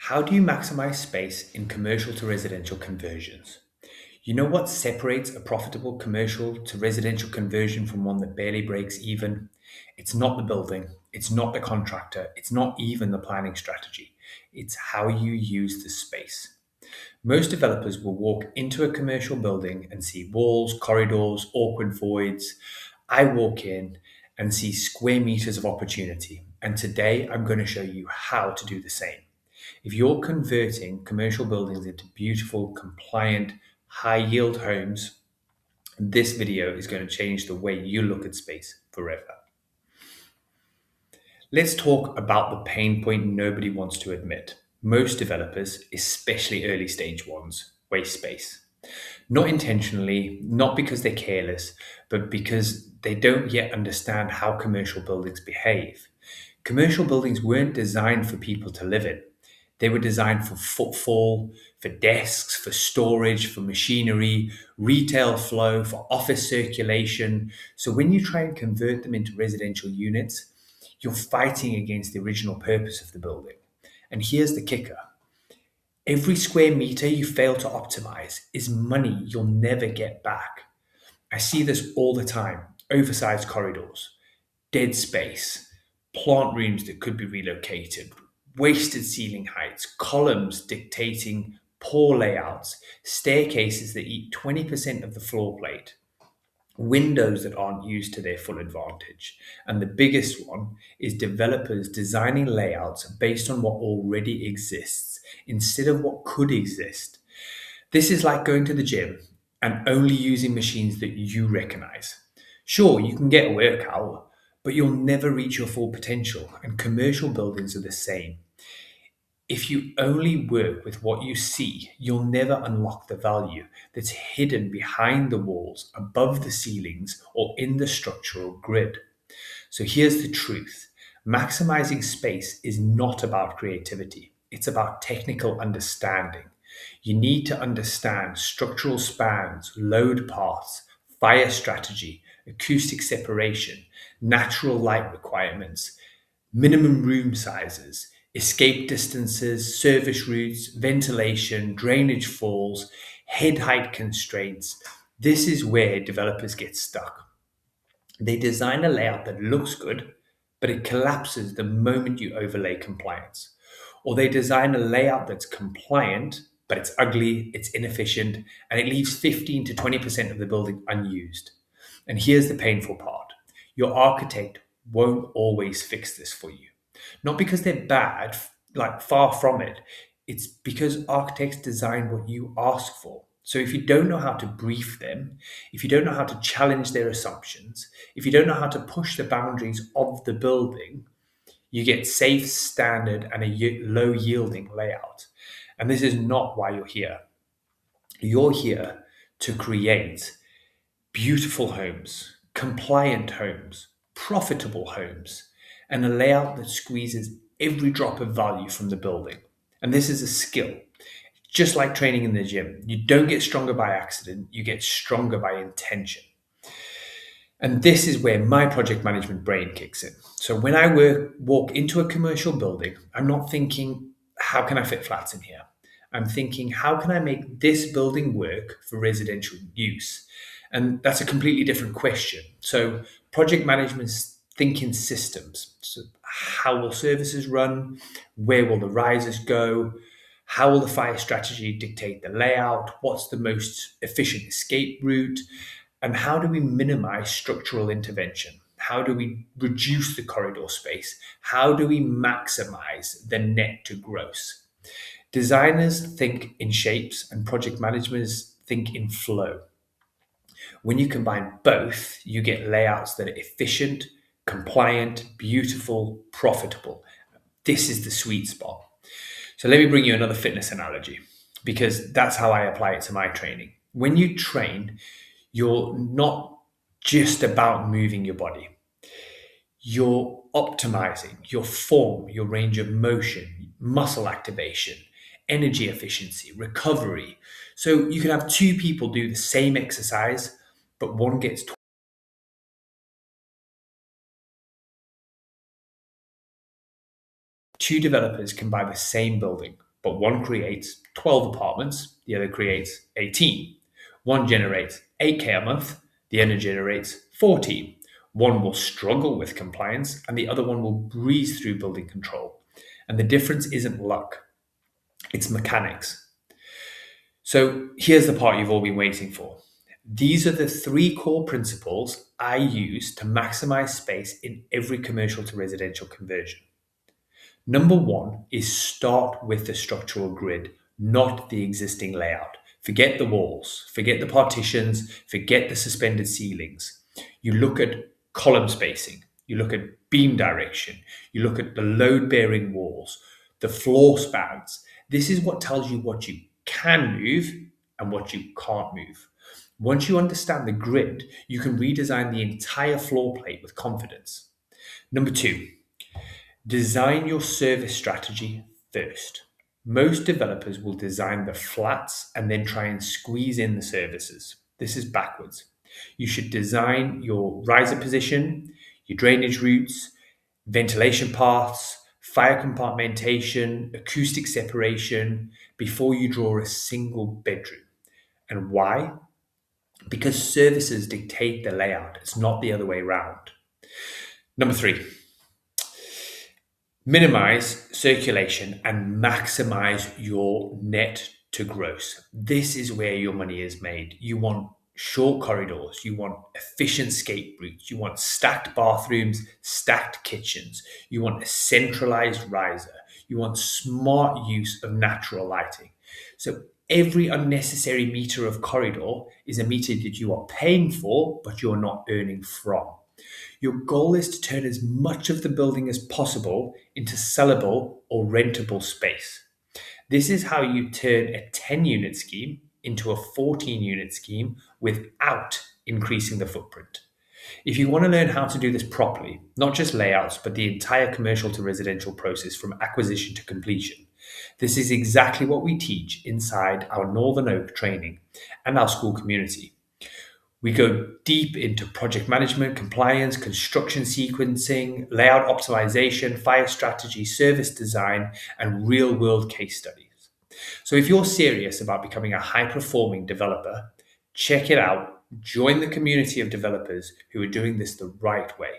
How do you maximize space in commercial to residential conversions? You know what separates a profitable commercial to residential conversion from one that barely breaks even? It's not the building, it's not the contractor, it's not even the planning strategy. It's how you use the space. Most developers will walk into a commercial building and see walls, corridors, awkward voids. I walk in and see square meters of opportunity. And today I'm going to show you how to do the same. If you're converting commercial buildings into beautiful, compliant, high yield homes, this video is going to change the way you look at space forever. Let's talk about the pain point nobody wants to admit. Most developers, especially early stage ones, waste space. Not intentionally, not because they're careless, but because they don't yet understand how commercial buildings behave. Commercial buildings weren't designed for people to live in. They were designed for footfall, for desks, for storage, for machinery, retail flow, for office circulation. So when you try and convert them into residential units, you're fighting against the original purpose of the building. And here's the kicker. Every square meter you fail to optimize is money you'll never get back. I see this all the time. Oversized corridors, dead space, plant rooms that could be relocated, wasted ceiling heights, columns dictating poor layouts, staircases that eat 20% of the floor plate, windows that aren't used to their full advantage. And the biggest one is developers designing layouts based on what already exists instead of what could exist. This is like going to the gym and only using machines that you recognize. Sure, you can get a workout, but you'll never reach your full potential, and commercial buildings are the same. If you only work with what you see, you'll never unlock the value that's hidden behind the walls, above the ceilings, or in the structural grid. So here's the truth. Maximizing space is not about creativity. It's about technical understanding. You need to understand structural spans, load paths, fire strategy, acoustic separation, natural light requirements, minimum room sizes, escape distances, service routes, ventilation, drainage falls, head height constraints. This is where developers get stuck. They design a layout that looks good, but it collapses the moment you overlay compliance. Or they design a layout that's compliant, but it's ugly, it's inefficient, and it leaves 15 to 20% of the building unused. And here's the painful part. Your architect won't always fix this for you. Not because they're bad, like far from it. It's because architects design what you ask for. So if you don't know how to brief them, if you don't know how to challenge their assumptions, if you don't know how to push the boundaries of the building, you get safe, standard, and a low yielding layout. And this is not why you're here. You're here to create beautiful homes, compliant homes, profitable homes, and a layout that squeezes every drop of value from the building. And this is a skill. Just like training in the gym, you don't get stronger by accident, you get stronger by intention. And this is where my project management brain kicks in. So when I walk into a commercial building, I'm not thinking, how can I fit flats in here? I'm thinking, how can I make this building work for residential use? And that's a completely different question. So project management's thinking systems. So how will services run? Where will the risers go? How will the fire strategy dictate the layout? What's the most efficient escape route? And how do we minimize structural intervention? How do we reduce the corridor space? How do we maximize the net to gross? Designers think in shapes and project managers think in flow. When you combine both, you get layouts that are efficient, compliant, beautiful, profitable. This is the sweet spot. So let me bring you another fitness analogy because that's how I apply it to my training. When you train, you're not just about moving your body. You're optimizing your form, your range of motion, muscle activation, energy efficiency, recovery. So you can have two people do the same exercise, but one gets two developers can buy the same building, but one creates 12 apartments, the other creates 18. One generates 8K a month, the other generates 14. One will struggle with compliance, and the other one will breeze through building control. And the difference isn't luck, it's mechanics. So here's the part you've all been waiting for. These are the three core principles I use to maximize space in every commercial to residential conversion. Number one is start with the structural grid, not the existing layout. Forget the walls, forget the partitions, forget the suspended ceilings. You look at column spacing, you look at beam direction, you look at the load bearing walls, the floor spans. This is what tells you what you can move and what you can't move. Once you understand the grid, you can redesign the entire floor plate with confidence. Number two, design your service strategy first. Most developers will design the flats and then try and squeeze in the services. This is backwards. You should design your riser position, your drainage routes, ventilation paths, fire compartmentation, acoustic separation before you draw a single bedroom. And why? Because services dictate the layout. It's not the other way around. Number three, minimize circulation and maximize your net to gross. This is where your money is made. You want short corridors, you want efficient escape routes, you want stacked bathrooms, stacked kitchens, you want a centralized riser, you want smart use of natural lighting. So every unnecessary meter of corridor is a meter that you are paying for, but you're not earning from. Your goal is to turn as much of the building as possible into sellable or rentable space. This is how you turn a 10-unit scheme into a 14-unit scheme without increasing the footprint. If you want to learn how to do this properly, not just layouts, but the entire commercial to residential process from acquisition to completion, this is exactly what we teach inside our Northern Oak training and our school community. We go deep into project management, compliance, construction sequencing, layout optimization, fire strategy, service design, and real world case studies. So if you're serious about becoming a high performing developer, check it out. Join the community of developers who are doing this the right way.